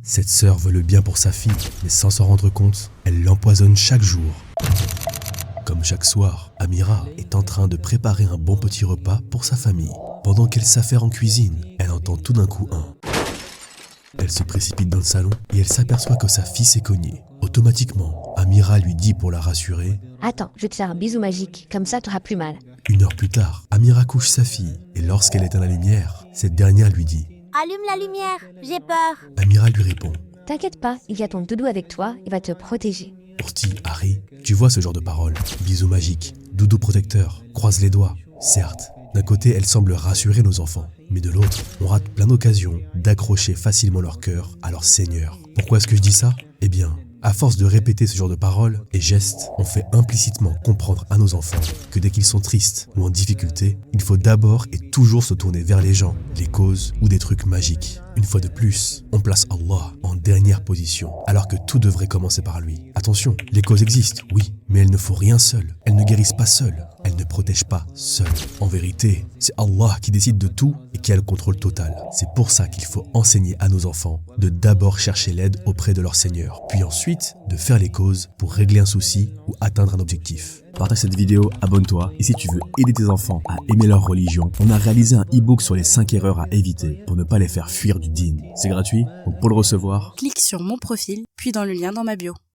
Cette sœur veut le bien pour sa fille, mais sans s'en rendre compte, elle l'empoisonne chaque jour. Comme chaque soir, Amira est en train de préparer un bon petit repas pour sa famille. Pendant qu'elle s'affaire en cuisine, elle entend tout d'un coup un. Elle se précipite dans le salon et elle s'aperçoit que sa fille s'est cognée. Automatiquement, Amira lui dit pour la rassurer. Attends, je vais te faire un bisou magique, comme ça t'auras plus mal. 1 heure plus tard, Amira couche sa fille et lorsqu'elle éteint la lumière, cette dernière lui dit. Allume la lumière, j'ai peur. Amira lui répond. T'inquiète pas, il y a ton doudou avec toi, il va te protéger. Ourti, Harry, tu vois ce genre de paroles. Bisous magiques, doudou protecteur, croise les doigts. Certes, d'un côté, elle semble rassurer nos enfants, mais de l'autre, on rate plein d'occasions d'accrocher facilement leur cœur à leur Seigneur. Pourquoi est-ce que je dis ça? Eh bien, à force de répéter ce genre de paroles et gestes, on fait implicitement comprendre à nos enfants que dès qu'ils sont tristes ou en difficulté, il faut d'abord et toujours se tourner vers les gens, les causes ou des trucs magiques. Une fois de plus, on place Allah en dernière position, alors que tout devrait commencer par lui. Attention, les causes existent, oui, mais elles ne font rien seules. Elles ne guérissent pas seules. Elles ne protègent pas seules. En vérité, c'est Allah qui décide de tout et qui a le contrôle total. C'est pour ça qu'il faut enseigner à nos enfants de d'abord chercher l'aide auprès de leur Seigneur, puis ensuite de faire les causes pour régler un souci ou atteindre un objectif. Partage cette vidéo, abonne-toi et si tu veux aider tes enfants à aimer leur religion, on a réalisé un e-book sur les 5 erreurs à éviter pour ne pas les faire fuir du dîn. C'est gratuit, donc pour le recevoir, Clique sur mon profil, puis dans le lien dans ma bio.